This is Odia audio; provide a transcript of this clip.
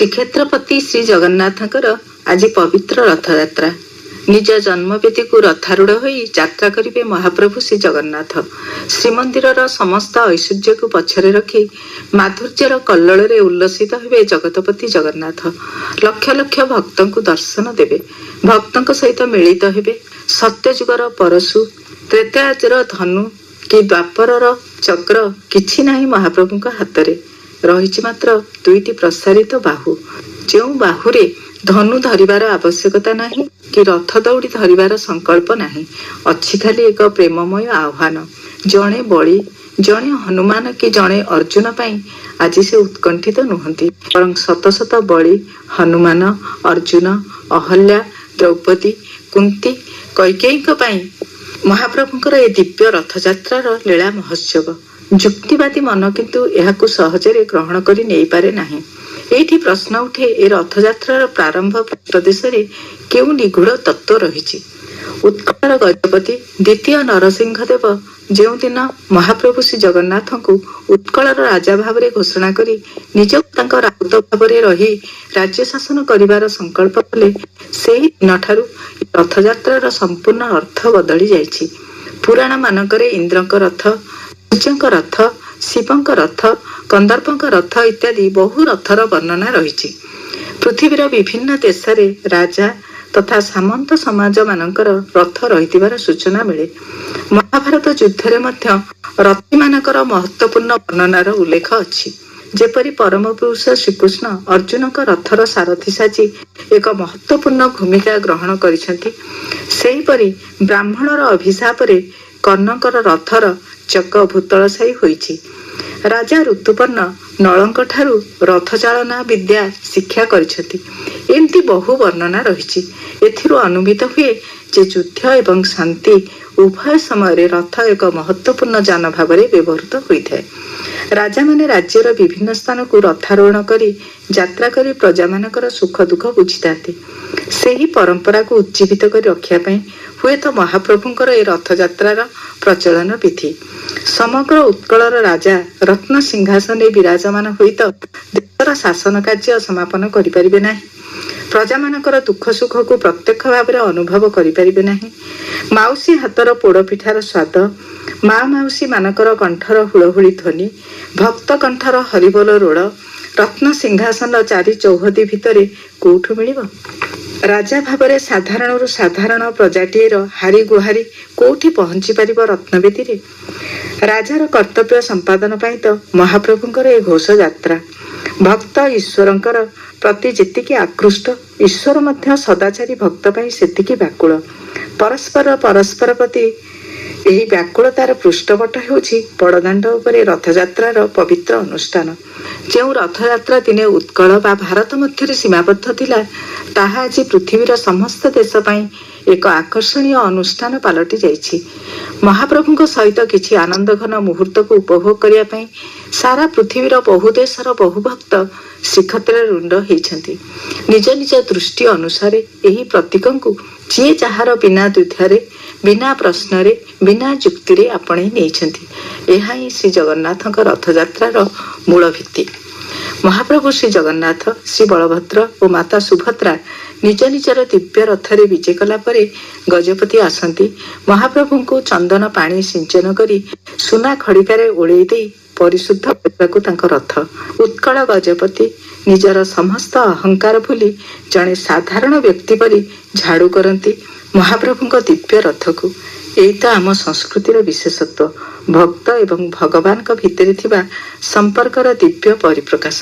श्रीक्षेत्रपति श्री जगन्नाथଙ୍କର ଆଜି ପବିତ୍ର ରଥଯାତ୍ରା। ନିଜ ଜନ୍ମବେଦୀକୁ ରଥାରୂଢ ହୋଇ ଯାତ୍ରା କରିବେ ମହାପ୍ରଭୁ ଶ୍ରୀ ଜଗନ୍ନାଥ। ଶ୍ରୀମନ୍ଦିରର ସମସ୍ତ ଐଶ୍ୱର୍ଯ୍ୟକୁ ପଛରେ ରଖି ମାଧୁର୍ଯ୍ୟର କଲ୍ଲୋଳରେ ଉଲ୍ଲସିତ ହେବେ ଜଗତପତି ଜଗନ୍ନାଥ। ଲକ୍ଷ ଲକ୍ଷ ଭକ୍ତଙ୍କୁ ଦର୍ଶନ ଦେବେ, ଭକ୍ତଙ୍କ ସହିତ ମିଳିତ ହେବେ। ସତ୍ୟଯୁଗର ପରଶୁ, ତ୍ରେତାଯୁଗର ଧନୁ କି ଦ୍ୱାପରର ଚକ୍ର କିଛି ନାହିଁ ମହାପ୍ରଭୁଙ୍କ ହାତରେ। ରହିଛି ମାତ୍ର ଦୁଇଟି ପ୍ରସାରିତ ବାହୁ, ଯେଉଁ ବାହୁରେ ଧନୁ ଧରିବାର ଆବଶ୍ୟକତା ନାହିଁ କି ରଥ ଦଉଡ଼ି ଧରିବାର ସଂକଳ୍ପ ନାହିଁ। ଅଛି ଖାଲି ଏକ ପ୍ରେମମୟ ଆହ୍ୱାନ। ଜଣେ ବଳି, ଜଣେ ହନୁମାନ କି ଜଣେ ଅର୍ଜୁନ ପାଇଁ ଆଜି ସେ ଉତ୍କଣ୍ଠିତ ନୁହନ୍ତି, ବରଂ ଶତ ଶତ ବଳି, ହନୁମାନ, ଅର୍ଜୁନ, ଅହଲ୍ୟା, ଦ୍ରୌପଦୀ, କୁନ୍ତୀ, କୈକେୟୀଙ୍କ ପାଇଁ ମହାପ୍ରଭୁଙ୍କର ଏ ଦିବ୍ୟ ରଥଯାତ୍ରାର ଲୀଳା ମହୋତ୍ସବ। ଯୁକ୍ତିବାଦୀ ମନ କିନ୍ତୁ ଏହାକୁ ସହଜରେ ଗ୍ରହଣ କରି ନେଇପାରେ ନାହିଁ। ଏଇଠି ପ୍ରଶ୍ନ ଉଠେ, ଏ ରଥଯାତ୍ରାର ପ୍ରାରମ୍ଭ ପ୍ରଦେଶରେ କେଉଁ ନିଗୂଢ଼ ତତ୍ତ୍ୱ ରହିଛି? ଉତ୍କଳର ଗଜପତି ଦ୍ୱିତୀୟ ନରସିଂହ ଦେବ ଯେଉଁଦିନ ମହାପ୍ରଭୁ ଶ୍ରୀ ଜଗନ୍ନାଥଙ୍କୁ ଉତ୍କଳର ରାଜା ଭାବରେ ଘୋଷଣା କରି ନିଜକୁ ତାଙ୍କ ରାଉତ ଭାବରେ ରହି ରାଜ୍ୟ ଶାସନ କରିବାର ସଂକଳ୍ପ କଲେ, ସେହି ଦିନଠାରୁ ରଥଯାତ୍ରାର ସମ୍ପୂର୍ଣ୍ଣ ଅର୍ଥ ବଦଳି ଯାଇଛି। ପୁରାଣ ମାନଙ୍କରେ ଇନ୍ଦ୍ରଙ୍କ ରଥ, ସୂର୍ଯ୍ୟଙ୍କ ରଥ, ଶିବଙ୍କ ରଥ, କନ୍ଦର୍ପଙ୍କ ରଥ ଇତ୍ୟାଦି ବହୁ ରଥର ବର୍ଣ୍ଣନା ରହିଛି। ପୃଥିବୀର ବିଭିନ୍ନ ଦେଶରେ ରାଜା ତଥା ସାମନ୍ତ ସମାଜ ମାନଙ୍କର ରଥ ରହିଥିବାର ସୂଚନା ମିଳେ। ମହାଭାରତ ଯୁଦ୍ଧରେ ମଧ୍ୟ ରଥୀମାନଙ୍କର ମହତ୍ୱପୂର୍ଣ୍ଣ ବର୍ଣ୍ଣନାର ଉଲ୍ଲେଖ ଅଛି। ଯେପରି ପରମ ପୁରୁଷ ଶ୍ରୀକୃଷ୍ଣ ଅର୍ଜୁନଙ୍କ ରଥର ସାରଥୀ ସାଜି ଏକ ମହତ୍ୱପୂର୍ଣ୍ଣ ଭୂମିକା ଗ୍ରହଣ କରିଛନ୍ତି, ସେହିପରି ବ୍ରାହ୍ମଣର ଅଭିଶାପରେ କର୍ଣ୍ଣଙ୍କର ରଥର ଚକ ଭୂତଳଶାୟୀ ହୋଇଛି। ରାଜା ଋତୁପର୍ଣ୍ଣ ନଳଙ୍କ ଠାରୁ ରଥଚାଳନା ବିଦ୍ୟା ଶିକ୍ଷା କରିଛନ୍ତି। ଏମିତି ବହୁ ବର୍ଣ୍ଣନା ରହିଛି। ଏଥିରୁ ଅନୁମିତ ହୁଏ ଯେ ଯୁଦ୍ଧ ଏବଂ ଶାନ୍ତି ଉଭୟ ସମୟରେ ରଥ ଏକ ମହତ୍ୱପୂର୍ଣ୍ଣ ଯାନ ଭାବରେ ବ୍ୟବହୃତ ହୋଇଥାଏ। ରାଜାମାନେ ରାଜ୍ୟର ବିଭିନ୍ନ ସ୍ଥାନକୁ ରଥାରୋହଣ କରି ଯାତ୍ରା କରି ପ୍ରଜାମାନଙ୍କର ସୁଖ ଦୁଃଖ ବୁଝିଥାନ୍ତି। ସେହି ପରମ୍ପରାକୁ ଉଜ୍ଜୀବିତ କରି ରଖିବା ପାଇଁ ହୁଏତ ମହାପ୍ରଭୁଙ୍କର ଏ ରଥଯାତ୍ରାର ପ୍ରଚଳନ ବିଧି। ସମଗ୍ର ଉତ୍କଳର ରାଜା ରତ୍ନ ସିଂହାସନରେ ବିରାଜମାନ ହୋଇତ ଦେଶର ଶାସନ କାର୍ଯ୍ୟ ସମାପନ କରିପାରିବେ ନାହିଁ। ପ୍ରଜାମାନଙ୍କର ଦୁଃଖ ସୁଖକୁ ପ୍ରତ୍ୟକ୍ଷ ଭାବରେ ଅନୁଭବ କରିପାରିବେ ନାହିଁ। ମାଉସୀ ହାତର ପୋଡ଼ପିଠାର ସ୍ୱାଦ, ମା ମାଉସୀ ମାନଙ୍କର କଣ୍ଠର ହୁଳହୁଳି ଧ୍ୱନି, ଭକ୍ତ କଣ୍ଠର ହରିବୋଲ ରୋଳ ରତ୍ନ ସିଂହାସନ ଚାରି ଚୌହଦି ଭିତରେ କୋଉଠୁ ମିଳିବ? ରାଜା ଭାବରେ ସାଧାରଣରୁ ସାଧାରଣ ପ୍ରଜାଟିଏର ହାରି ଗୁହାରି କୋଉଠି ପହଞ୍ଚି ପାରିବ ରତ୍ନବେଦୀରେ? ରାଜାର କର୍ତ୍ତବ୍ୟ ସମ୍ପାଦନ ପାଇଁ ତ ମହାପ୍ରଭୁଙ୍କର ଏ ଘୋଷ ଯାତ୍ରା। ଭକ୍ତ ଈଶ୍ୱରଙ୍କର ପ୍ରତି ଯେତିକି ଆକୃଷ୍ଟ, ଈଶ୍ୱର ମଧ୍ୟ ସଦାଚାରୀ ଭକ୍ତ ପାଇଁ ସେତିକି ବ୍ୟାକୁଳ। ପରସ୍ପର ପ୍ରତି ଏହି ବ୍ୟାକୁଳତାର ପୃଷ୍ଠପଟ ହେଉଛି ବଡ଼ଦାଣ୍ଡ ଉପରେ ରଥଯାତ୍ରାର ପବିତ୍ର ଅନୁଷ୍ଠାନ। ଯେଉଁ ରଥଯାତ୍ରା ଦିନେ ଉତ୍କଳ ବା ଭାରତ ମଧ୍ୟରେ ସୀମାବଦ୍ଧ ଥିଲା, ତାହା ଆଜି ପୃଥିବୀର ସମସ୍ତ ଦେଶ ପାଇଁ ଏକ ଆକର୍ଷଣୀୟ ଅନୁଷ୍ଠାନ ପାଲଟି ଯାଇଛି। ମହାପ୍ରଭୁଙ୍କ ସହିତ କିଛି ଆନନ୍ଦ ଘନ ମୁହୂର୍ତ୍ତକୁ ଉପଭୋଗ କରିବା ପାଇଁ ସାରା ପୃଥିବୀର ବହୁ ଦେଶର ବହୁ ଭକ୍ତ ଶ୍ରୀକ୍ଷେତ୍ରରେ ରୁଣ୍ଡ ହେଇଛନ୍ତି। ନିଜ ନିଜ ଦୃଷ୍ଟି ଅନୁସାରେ ଏହି ପ୍ରତୀକଙ୍କୁ ଯିଏ ଯାହାର ବିନା ଦ୍ୱିଧାରେ, ବିନା ପ୍ରଶ୍ନରେ, ବିନା ଯୁକ୍ତିରେ ଆପଣେଇ ନେଇଛନ୍ତି। ଏହା ହିଁ ଶ୍ରୀ ଜଗନ୍ନାଥଙ୍କ ରଥଯାତ୍ରାର ମୂଳ ଭିତ୍ତି। ମହାପ୍ରଭୁ ଶ୍ରୀ ଜଗନ୍ନାଥ, ଶ୍ରୀ ବଳଭଦ୍ର ଓ ମାତା ସୁଭଦ୍ରା ନିଜ ନିଜର ଦିବ୍ୟ ରଥରେ ବିଜେ କଲା ପରେ ଗଜପତି ଆସନ୍ତି। ମହାପ୍ରଭୁଙ୍କୁ ଚନ୍ଦନ ପାଣି ସିଞ୍ଚନ କରି ସୁନା ଖଡ଼ିକାରେ ଓଳେଇ ଦେଇ ପରିଶୁଦ୍ଧ କରିବାକୁ ତାଙ୍କ ରଥ। ଉତ୍କଳ ଗଜପତି ନିଜର ସମସ୍ତ ଅହଙ୍କାର ଭୁଲି ଜଣେ ସାଧାରଣ ବ୍ୟକ୍ତି ପରି ଝାଡୁ କରନ୍ତି ମହାପ୍ରଭୁଙ୍କ ଦିବ୍ୟ ରଥକୁ। ଏଇ ତ ଆମ ସଂସ୍କୃତିର ବିଶେଷତ୍ୱ, ଭକ୍ତ ଏବଂ ଭଗବାନଙ୍କ ଭିତରେ ଥିବା ସମ୍ପର୍କର ଦିବ୍ୟ ପରିପ୍ରକାଶ।